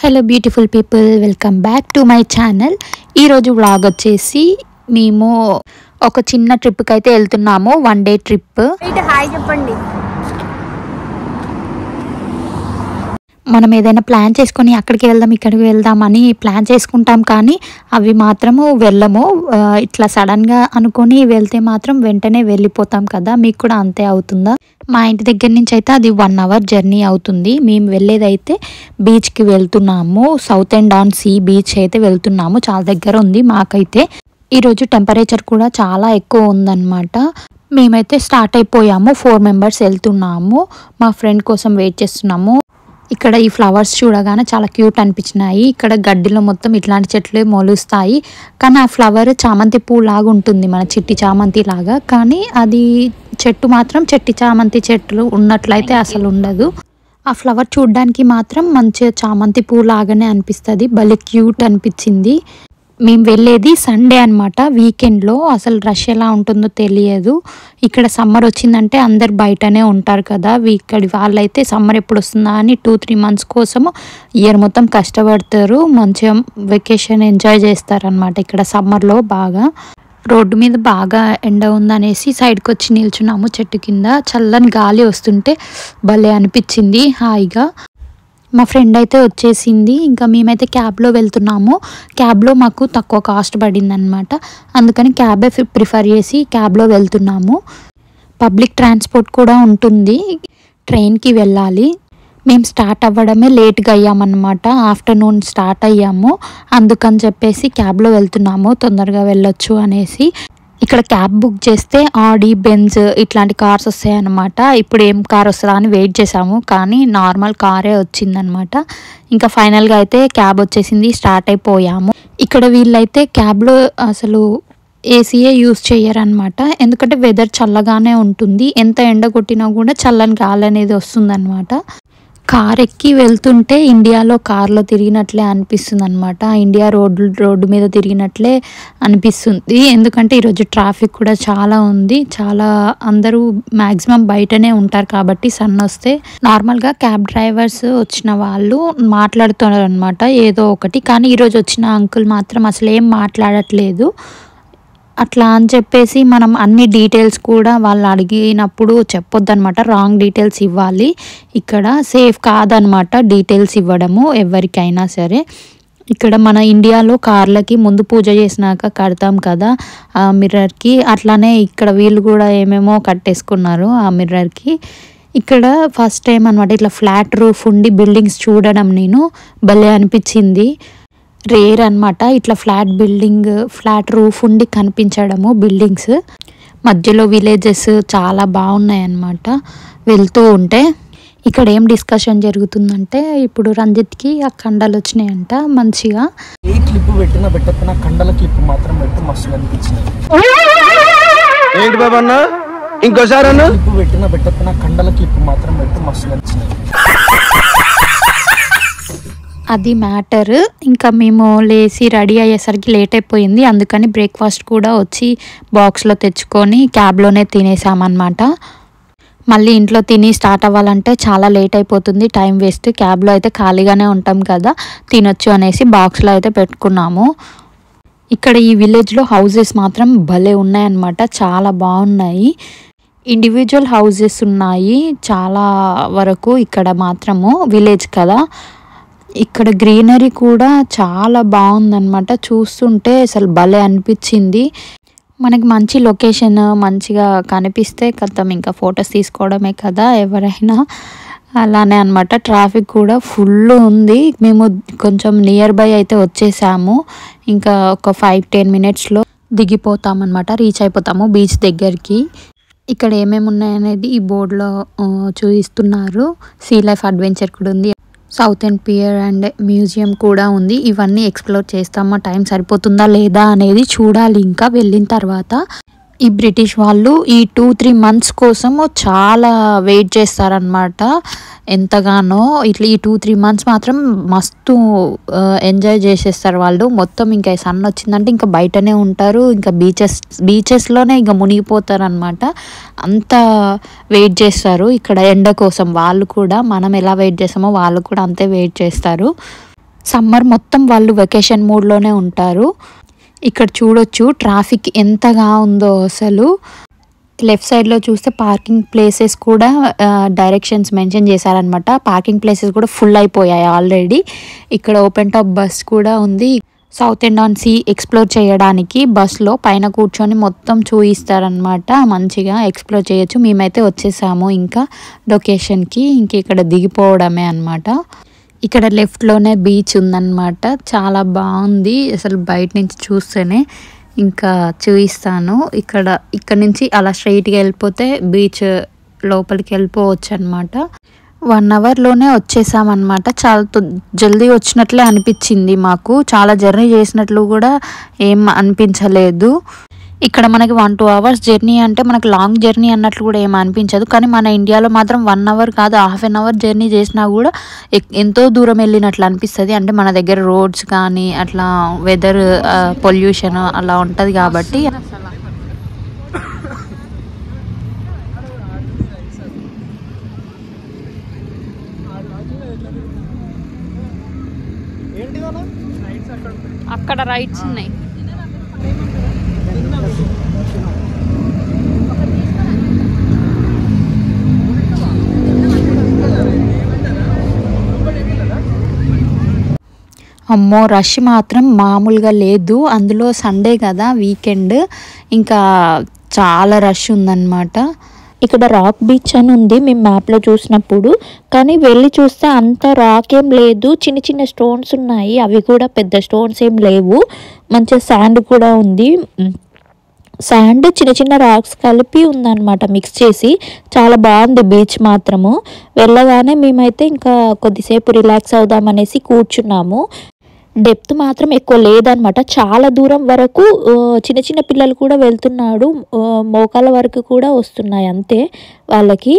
Hello beautiful people, welcome back to my channel. ఈరోజు vlog వచ్చేసి మేము ఒక చిన్న ట్రిప్కి అయితే వెళ్తున్నాము. 1 డే ట్రిప్. హాయ్ చెప్పండి. మనం ఏదైనా ప్లాన్ చేసుకొని అక్కడికి వెళ్దాం ఇక్కడికి వెళ్దాం అని ప్లాన్ చేసుకుంటాం, కానీ అవి మాత్రము వెళ్ళము. ఇట్లా సడన్గా అనుకొని వెళ్తే మాత్రం వెంటనే వెళ్ళిపోతాం కదా. మీకు కూడా అంతే అవుతుందా? మా ఇంటి దగ్గర నుంచి అయితే అది 1 అవర్ జర్నీ అవుతుంది. మేము వెళ్ళేదైతే బీచ్కి వెళ్తున్నాము. Southend on Sea beach అయితే వెళ్తున్నాము. చాలా దగ్గర ఉంది మాకైతే. ఈరోజు టెంపరేచర్ కూడా చాలా ఎక్కువ ఉందన్నమాట. మేమైతే స్టార్ట్ అయిపోయాము. 4 మెంబర్స్ వెళ్తున్నాము. మా ఫ్రెండ్ కోసం వెయిట్ చేస్తున్నాము. ఇక్కడ ఈ ఫ్లవర్స్ చూడగానే చాలా క్యూట్ అనిపించినాయి. ఇక్కడ గడ్డిలో మొత్తం ఇట్లాంటి చెట్లు మొలుస్తాయి, కానీ ఆ ఫ్లవర్ చామంతి పువ్వు లాగా ఉంటుంది, మన చిట్టి చామంతి లాగా. కానీ అది చెట్టు మాత్రం చెట్టి చామంతి చెట్లు ఉన్నట్లయితే అసలు ఉండదు. ఆ ఫ్లవర్ చూడడానికి మాత్రం మంచిగా చామంతి పువ్వు లాగానే అనిపిస్తుంది. భలే క్యూట్ అనిపించింది. మేము వెళ్ళేది సండే అనమాట, వీకెండ్లో. అసలు రష్ ఎలా ఉంటుందో తెలియదు. ఇక్కడ సమ్మర్ వచ్చిందంటే అందరు బయటనే ఉంటారు కదా. ఇక్కడి వాళ్ళైతే సమ్మర్ ఎప్పుడు వస్తుందా అని 2-3 మంత్స్ కోసము ఇయర్ మొత్తం కష్టపడతారు. మంచిగా వెకేషన్ ఎంజాయ్ చేస్తారనమాట ఇక్కడ సమ్మర్లో బాగా. రోడ్డు మీద బాగా ఎండ ఉందనేసి సైడ్కి వచ్చి నిల్చున్నాము చెట్టు కింద. చల్లని గాలి వస్తుంటే భలే అనిపించింది హాయిగా. మా ఫ్రెండ్ అయితే వచ్చేసింది. ఇంకా మేమైతే క్యాబ్లో వెళ్తున్నాము. క్యాబ్లో మాకు తక్కువ కాస్ట్ పడింది అనమాట, అందుకని క్యాబే ప్రిఫర్ చేసి క్యాబ్లో వెళ్తున్నాము. పబ్లిక్ ట్రాన్స్పోర్ట్ కూడా ఉంటుంది. ట్రైన్కి వెళ్ళాలి. మేము స్టార్ట్ అవ్వడమే లేట్గా అయ్యామన్నమాట. ఆఫ్టర్నూన్ స్టార్ట్ అయ్యాము, అందుకని చెప్పేసి క్యాబ్లో వెళ్తున్నాము తొందరగా వెళ్ళొచ్చు అనేసి. ఇక్కడ క్యాబ్ బుక్ చేస్తే ఆడి, బెంజ్ ఇట్లాంటి కార్స్ వస్తాయి అన్నమాట. ఇప్పుడు ఏం కార్ వస్తుందా అని వెయిట్ చేసాము, కానీ నార్మల్ కారే వచ్చిందనమాట. ఇంకా ఫైనల్గా అయితే క్యాబ్ వచ్చేసింది. స్టార్ట్ అయిపోయాము. ఇక్కడ వీళ్ళైతే క్యాబ్లో అసలు ఏసీయే యూజ్ చేయరనమాట, ఎందుకంటే వెదర్ చల్లగానే ఉంటుంది. ఎంత ఎండ కొట్టినా కూడా చల్లని గాలి అనేది వస్తుందన్నమాట. కార్ ఎక్కి వెళ్తుంటే ఇండియాలో కార్లో తిరిగినట్లే అనిపిస్తుంది అనమాట. ఇండియా రోడ్డు మీద తిరిగినట్లే అనిపిస్తుంది. ఎందుకంటే ఈరోజు ట్రాఫిక్ కూడా చాలా ఉంది. చాలా అందరూ మ్యాక్సిమం బయటనే ఉంటారు కాబట్టి సన్ వస్తే. నార్మల్గా క్యాబ్ డ్రైవర్స్ వచ్చిన వాళ్ళు మాట్లాడుతున్నారు అనమాట ఏదో ఒకటి, కానీ ఈరోజు వచ్చిన అంకుల్ మాత్రం అసలు ఏం మాట్లాడట్లేదు. అట్లా అని చెప్పేసి మనం అన్ని డీటెయిల్స్ కూడా వాళ్ళు అడిగినప్పుడు చెప్పొద్దు అనమాట. రాంగ్ డీటెయిల్స్ ఇవ్వాలి. ఇక్కడ సేఫ్ కాదనమాట డీటెయిల్స్ ఇవ్వడము ఎవరికైనా సరే. ఇక్కడ మన ఇండియాలో కార్లకి ముందు పూజ చేసినాక కడతాం కదా ఆ మిర్రర్కి, అట్లానే ఇక్కడ వీళ్ళు కూడా ఏమేమో కట్టేసుకున్నారు ఆ మిర్రర్కి. ఇక్కడ ఫస్ట్ టైం అనమాట ఇట్లా ఫ్లాట్ రూఫ్ ఉండి బిల్డింగ్స్ చూడడం. నేను భలే అనిపించింది. రేర్ అనమాట ఇట్లా ఫ్లాట్ రూఫ్ ఉండి కనిపించడము బిల్డింగ్స్. మధ్యలో విలేజెస్ చాలా బాగున్నాయి అన్నమాట వెళ్తూ ఉంటే. ఇక్కడ ఏం డిస్కషన్ జరుగుతుందంటే, ఇప్పుడు రంజిత్కి ఆ కండలు వచ్చినాయంట మంచిగా. ఏ క్లిప్ పెట్టిన కండల క్లిప్ మాత్రం పెట్టి మస్తు కనిపించింది. ఏంటి బాబా అన్న ఇంకోసారి అన్న క్లిప్ పెట్టిన కండల క్లిప్ మాత్రం పెట్టి మస్తు కనిపించింది. అది మ్యాటర్. ఇంకా మేము లేచి రెడీ అయ్యేసరికి లేట్ అయిపోయింది, అందుకని బ్రేక్ఫాస్ట్ కూడా వచ్చి బాక్స్లో తెచ్చుకొని క్యాబ్లోనే తినేసామన్నమాట. మళ్ళీ ఇంట్లో తిని స్టార్ట్ అవ్వాలంటే చాలా లేట్ అయిపోతుంది, టైం వేస్ట్. క్యాబ్లో అయితే ఖాళీగానే ఉంటాం కదా, తినొచ్చు అనేసి బాక్స్లో అయితే పెట్టుకున్నాము. ఇక్కడ ఈ విలేజ్లో హౌజెస్ మాత్రం భలే ఉన్నాయన్నమాట, చాలా బాగున్నాయి. ఇండివిజువల్ హౌజెస్ ఉన్నాయి చాలా వరకు ఇక్కడ మాత్రము. విలేజ్ కదా, ఇక్కడ గ్రీనరీ కూడా చాలా బాగుందన్నమాట. చూస్తుంటే అసలు భలే అనిపించింది. మనకి మంచి లొకేషన్ మంచిగా కనిపిస్తే కథం ఇంకా ఫొటోస్ తీసుకోవడమే కదా ఎవరైనా. అలానే అనమాట. ట్రాఫిక్ కూడా ఫుల్ ఉంది. మేము కొంచెం నియర్ బై అయితే వచ్చేసాము. ఇంకా ఒక 5-10 మినిట్స్లో దిగిపోతామన్నమాట, రీచ్ అయిపోతాము బీచ్ దగ్గరికి. ఇక్కడ ఏమేమి ఉన్నాయనేది ఈ బోర్డులో చూపిస్తున్నారు. సీ లైఫ్ అడ్వెంచర్ కూడా ఉంది, Southend pier and museum కూడా ఉంది. ఇవన్నీ ఎక్స్ప్లోర్ చేస్తామా, టైం సరిపోతుందా లేదా అనేది చూడాలి ఇంకా వెళ్ళిన తర్వాత. ఈ బ్రిటిష్ వాళ్ళు ఈ 2-3 మంత్స్ కోసము చాలా వెయిట్ చేస్తారనమాట ఎంతగానో. ఇట్లా ఈ 2-3 మంత్స్ మాత్రం మస్తు ఎంజాయ్ చేసేస్తారు వాళ్ళు. మొత్తం ఇంకా సన్ వచ్చిందంటే ఇంకా బయటనే ఉంటారు, ఇంకా బీచెస్లోనే ఇంకా మునిగిపోతారు అనమాట. అంత వెయిట్ చేస్తారు ఇక్కడ ఎండ కోసం వాళ్ళు కూడా. మనం ఎలా వెయిట్ చేస్తామో వాళ్ళు కూడా అంతే వెయిట్ చేస్తారు. సమ్మర్ మొత్తం వాళ్ళు వెకేషన్ మూడ్లోనే ఉంటారు. ఇక్కడ చూడొచ్చు ట్రాఫిక్ ఎంతగా ఉందో అసలు. లెఫ్ట్ సైడ్లో చూస్తే పార్కింగ్ ప్లేసెస్ కూడా డైరెక్షన్స్ మెన్షన్ చేశారనమాట. పార్కింగ్ ప్లేసెస్ కూడా ఫుల్ అయిపోయాయి ఆల్రెడీ. ఇక్కడ ఓపెన్ టాప్ బస్ కూడా ఉంది. Southend on Sea explore చేయడానికి బస్లో పైన కూర్చొని మొత్తం చూయిస్తారనమాట. మంచిగా ఎక్స్ప్లోర్ చేయొచ్చు. మేమైతే వచ్చేసాము ఇంకా లొకేషన్కి. ఇంక ఇక్కడ దిగిపోవడమే అనమాట. ఇక్కడ లెఫ్ట్లోనే బీచ్ ఉందన్నమాట. చాలా బాగుంది అసలు. బయట నుంచి చూస్తేనే ఇంకా చూపిస్తాను. ఇక్కడ నుంచి అలా స్ట్రైట్గా వెళ్ళిపోతే బీచ్ లోపలికి వెళ్ళిపోవచ్చు అనమాట. 1 అవర్లోనే వచ్చేసామన్నమాట. చాలా జల్దీ వచ్చినట్లే అనిపించింది మాకు. చాలా జర్నీ చేసినట్లు కూడా ఏం అనిపించలేదు. ఇక్కడ మనకి 1-2 అవర్స్ జర్నీ అంటే మనకు లాంగ్ జర్నీ అన్నట్లు కూడా ఏం అనిపించదు. కానీ మన ఇండియాలో మాత్రం 1 అవర్ కాదు, ½ an hour జర్నీ చేసినా కూడా ఎంతో దూరం వెళ్ళినట్లు అనిపిస్తుంది. అంటే మన దగ్గర రోడ్స్ కానీ అట్లా వెదర్ పొల్యూషన్ అలా ఉంటుంది కాబట్టి. అక్కడ రైట్స్ ఉన్నాయి. అమ్మో రష్ మాత్రం మామూలుగా లేదు. అందులో సండే కదా, వీకెండ్, ఇంకా చాలా రష్ ఉందన్నమాట. ఇక్కడ రాక్ బీచ్ అని ఉంది మేము మ్యాప్లో చూసినప్పుడు. కానీ వెళ్ళి చూస్తే అంత రాక్ ఏం లేదు, చిన్న చిన్న స్టోన్స్ ఉన్నాయి. అవి కూడా పెద్ద స్టోన్స్ ఏం లేవు. మంచిగా శాండ్ కూడా ఉంది. శాండ్ చిన్న చిన్న రాక్స్ కలిపి ఉందన్నమాట, మిక్స్ చేసి. చాలా బాగుంది బీచ్ మాత్రము. వెళ్ళగానే మేమైతే ఇంకా కొద్దిసేపు రిలాక్స్ అవుదామనేసి కూర్చున్నాము. డెప్త్ మాత్రం ఎక్కువ లేదనమాట. చాలా దూరం వరకు చిన్న చిన్న పిల్లలు కూడా వెళ్తున్నాడు. మోకాల వరకు కూడా వస్తున్నాయి అంతే వాళ్ళకి.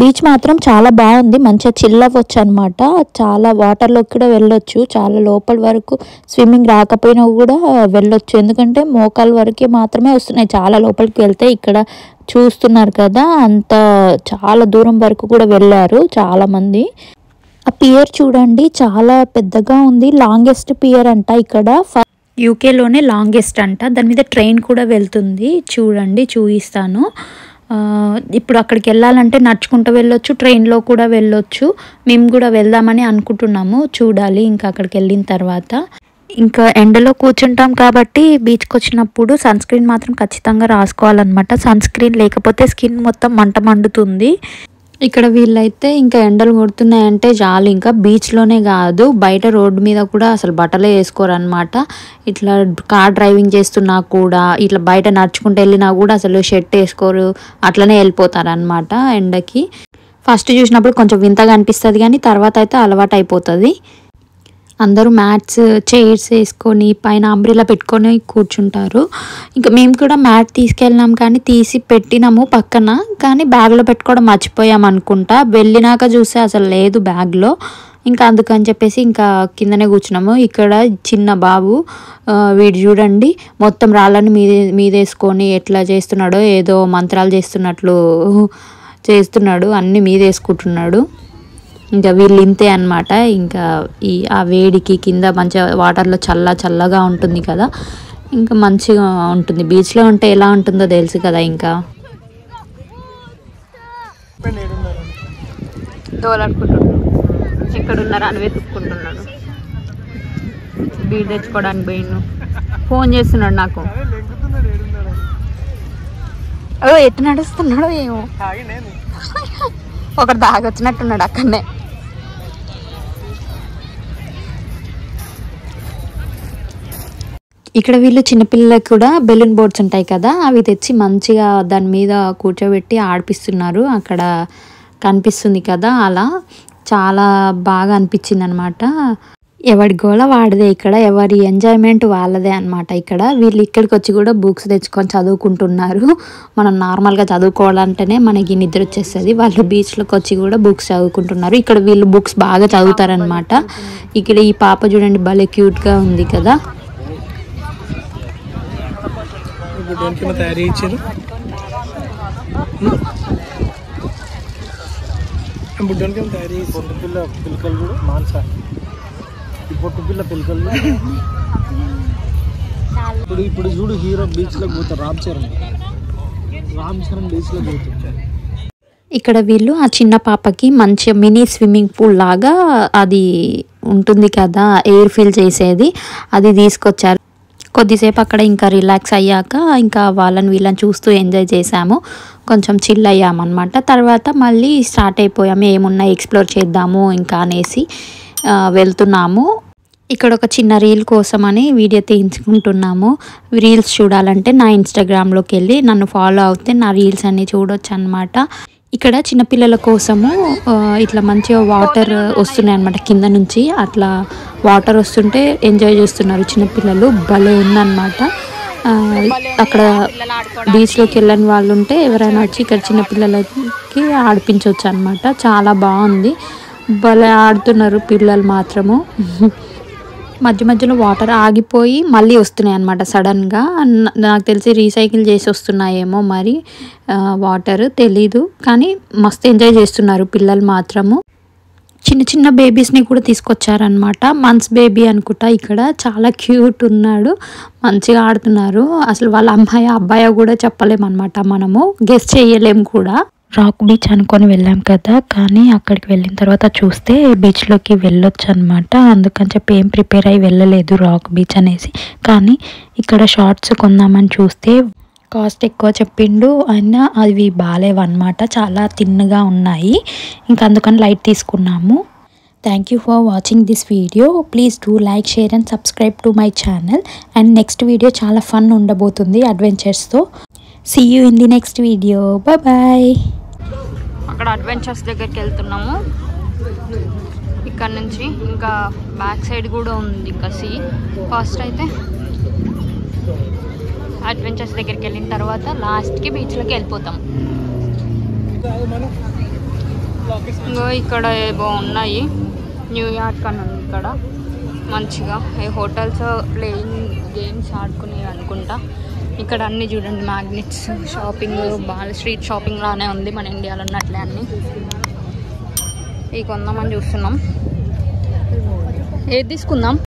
బీచ్ మాత్రం చాలా బాగుంది. మంచిగా చిల్ అవ్వచ్చు అనమాట. చాలా వాటర్లోకి కూడా వెళ్ళొచ్చు. చాలా లోపల వరకు స్విమ్మింగ్ రాకపోయినా కూడా వెళ్ళొచ్చు. ఎందుకంటే మోకాల వరకే మాత్రమే వస్తున్నాయి. చాలా లోపలికి వెళ్తే ఇక్కడ చూస్తున్నారు కదా, అంత చాలా దూరం వరకు కూడా వెళ్ళారు చాలామంది. ఆ పియర్ చూడండి చాలా పెద్దగా ఉంది. లాంగెస్ట్ పియర్ అంట ఇక్కడ. యూకేలోనే లాంగెస్ట్ అంట. దాని మీద ట్రైన్ కూడా వెళ్తుంది. చూడండి చూపిస్తాను. ఇప్పుడు అక్కడికి వెళ్ళాలంటే నడుచుకుంటూ వెళ్ళొచ్చు, ట్రైన్లో కూడా వెళ్ళొచ్చు. మేము కూడా వెళ్దామని అనుకుంటున్నాము. చూడాలి ఇంకా అక్కడికి వెళ్ళిన తర్వాత. ఇంకా ఎండలో కూర్చుంటాం కాబట్టి బీచ్కి వచ్చినప్పుడు సన్ స్క్రీన్ మాత్రం ఖచ్చితంగా రాసుకోవాలన్నమాట. సన్ స్క్రీన్ లేకపోతే స్కిన్ మొత్తం మంట మండుతుంది. ఇక్కడ వీళ్ళైతే ఇంకా ఎండలు కొడుతున్నాయంటే చాలు, ఇంకా బీచ్లోనే కాదు బయట రోడ్డు మీద కూడా అసలు బట్టలే వేసుకోరు అనమాట. ఇట్లా కార్ డ్రైవింగ్ చేస్తున్నా కూడా, ఇట్లా బయట నడుచుకుంటూ వెళ్ళినా కూడా అసలు షర్ట్ వేసుకోరు, అట్లనే వెళ్ళిపోతారు అనమాట ఎండకి. ఫస్ట్ చూసినప్పుడు కొంచెం వింతగా అనిపిస్తుంది కానీ తర్వాత అయితే అలవాటు అయిపోతుంది. అందరూ మ్యాట్స్ చైర్స్ వేసుకొని పైన అంబ్రెల్లా పెట్టుకొని కూర్చుంటారు. ఇంకా మేము కూడా మ్యాట్ తీసుకెళ్ళినాం కానీ తీసి పెట్టినాము పక్కన, కానీ బ్యాగ్లో పెట్టుకోవడం మర్చిపోయాం అనుకుంటా. వెళ్ళినాక చూస్తే అసలు లేదు బ్యాగ్లో. ఇంకా అందుకని చెప్పేసి ఇంకా కిందనే కూర్చున్నాము. ఇక్కడ చిన్న బాబు వీడు చూడండి మొత్తం రాళ్ళని మీదేసుకొని ఎట్లా చేస్తున్నాడో, ఏదో మంత్రాలు చేస్తున్నట్లు చేస్తున్నాడు, అన్నీ మీదేసుకుంటున్నాడు. ఇంకా వీళ్ళు ఇంతే అనమాట. ఇంకా ఆ వేడికి కింద మంచిగా వాటర్లో చల్లగా ఉంటుంది కదా, ఇంకా మంచిగా ఉంటుంది. బీచ్లో ఉంటే ఎలా ఉంటుందో తెలుసు కదా. ఇంకా దోలాడుకుంటున్నాడు, ఎక్కడున్నారా అని వెతుక్కుంటున్నాడు. బీడ్ తెచ్చుకోవడానికి పోయిండు. ఫోన్ చేస్తున్నాడు నాకు. ఎట్టు నడుస్తున్నాడో ఏమో, ఒకటి దాగొచ్చినట్టున్నాడు అక్కడనే. ఇక్కడ వీళ్ళు చిన్నపిల్లలకు కూడా బెలూన్ బోర్డ్స్ ఉంటాయి కదా, అవి తెచ్చి మంచిగా దాని మీద కూర్చోబెట్టి ఆడిపిస్తున్నారు. అక్కడ కనిపిస్తుంది కదా, అలా చాలా బాగా అనిపించింది అనమాట. ఎవరి గోళ వాడిదే, ఇక్కడ ఎవరి ఎంజాయ్మెంట్ వాళ్ళదే అనమాట. ఇక్కడ వీళ్ళు ఇక్కడికి వచ్చి కూడా బుక్స్ తెచ్చుకొని చదువుకుంటున్నారు. మనం నార్మల్గా చదువుకోవాలంటేనే మనకి నిద్ర వచ్చేస్తుంది. వాళ్ళు బీచ్లోకి వచ్చి కూడా బుక్స్ చదువుకుంటున్నారు. ఇక్కడ వీళ్ళు బుక్స్ బాగా చదువుతారనమాట. ఇక్కడ ఈ పాప చూడండి భలే క్యూట్గా ఉంది కదా. పొట్టు పిల్ల పిల్లకలు ఇప్పుడు చూడు హీరో బీచ్ లోకి పోతారు రామ్ చరణ్ బీచ్ లోకి పోతారు. ఇక్కడ వీళ్ళు ఆ చిన్న పాపకి మంచి మినీ స్విమ్మింగ్ పూల్ లాగా అది ఉంటుంది కదా, ఎయిర్ ఫిల్ చేసేది, అది తీసుకొచ్చారు. కొద్దిసేపు అక్కడ ఇంకా రిలాక్స్ అయ్యాక ఇంకా వీళ్ళని చూస్తూ ఎంజాయ్ చేసాము, కొంచెం చిల్ అయ్యామన్నమాట. తర్వాత మళ్ళీ స్టార్ట్ అయిపోయాము, ఏమున్నా ఎక్స్ప్లోర్ చేద్దాము ఇంకా అనేసి వెళ్తున్నాము. ఇక్కడ ఒక చిన్న రీల్ కోసమని వీడియో తీయించుకుంటున్నాము. రీల్స్ చూడాలంటే నా ఇన్స్టాగ్రామ్లోకి వెళ్ళి నన్ను ఫాలో అవుతే నా రీల్స్ అన్నీ చూడొచ్చు అనమాట. ఇక్కడ చిన్నపిల్లల కోసము ఇట్లా మంచిగా వాటర్ వస్తున్నాయి అనమాట, కింద నుంచి అట్లా వాటర్ వస్తుంటే ఎంజాయ్ చేస్తున్నారు చిన్నపిల్లలు, భలే ఉందన్నమాట. అక్కడ బీచ్లోకి వెళ్ళని వాళ్ళు ఉంటే ఎవరైనా వచ్చి ఇక్కడ చిన్నపిల్లలకి ఆడిపించవచ్చు అనమాట. చాలా బాగుంది, భలే ఆడుతున్నారు పిల్లలు మాత్రము. మధ్య మధ్యలో వాటర్ ఆగిపోయి మళ్ళీ వస్తున్నాయి అన్నమాట సడన్గా. నాకు తెలిసి రీసైకిల్ చేసి వస్తున్నాయేమో మరి వాటర్, తెలీదు. కానీ మస్తు ఎంజాయ్ చేస్తున్నారు పిల్లలు మాత్రము. చిన్న చిన్న బేబీస్ని కూడా తీసుకొచ్చారనమాట, మంత్స్ బేబీ అనుకుంటా. ఇక్కడ చాలా క్యూట్ ఉన్నాడు, మంచిగా ఆడుతున్నారు. అసలు వాళ్ళ అబ్బాయి కూడా చెప్పలేమన్నమాట, మనము గెస్ చేయలేము కూడా. రాక్ బీచ్ అనుకొని వెళ్ళాం కదా, కానీ అక్కడికి వెళ్ళిన తర్వాత చూస్తే బీచ్లోకి వెళ్ళొచ్చు అనమాట. అందుకని చెప్పి ఏం ప్రిపేర్ అయ్యి వెళ్ళలేదు రాక్ బీచ్ అనేసి. కానీ ఇక్కడ షార్ట్స్ కొందామని చూస్తే కాస్ట్ ఎక్కువ చెప్పిండు, అయినా అవి బాగాలేవన్నమాట, చాలా తిన్నగా ఉన్నాయి. ఇంకా అందుకని లైట్ తీసుకున్నాము. Thank you for watching this video. Please do like, share and subscribe to my channel. And next video చాలా ఫన్ ఉండబోతుంది అడ్వెంచర్స్తో. See you in the next video. Bye. అక్కడ అడ్వెంచర్స్ దగ్గరికి వెళ్తున్నాము. ఇక్కడ నుంచి ఇంకా బ్యాక్ సైడ్ కూడా ఉంది ఇంకా ఫస్ట్ అయితే అడ్వెంచర్స్ దగ్గరికి వెళ్ళిన తర్వాత లాస్ట్కి బీచ్లోకి వెళ్ళిపోతాం. ఇంకో ఇక్కడ ఏవో ఉన్నాయి, న్యూయార్క్ అని ఉంది ఇక్కడ మంచిగా. ఈ హోటల్స్ ప్లేయింగ్ గేమ్స్ ఆడుకునేవి అనుకుంటా. ఇక్కడ అన్నీ చూడండి, మ్యాగ్నెట్స్, షాపింగ్, బాగా స్ట్రీట్ షాపింగ్ లానే ఉంది మన ఇండియాలో ఉన్నట్లే అన్నీ. ఇవి కొందామని చూస్తున్నాం, ఏది తీసుకుందాం.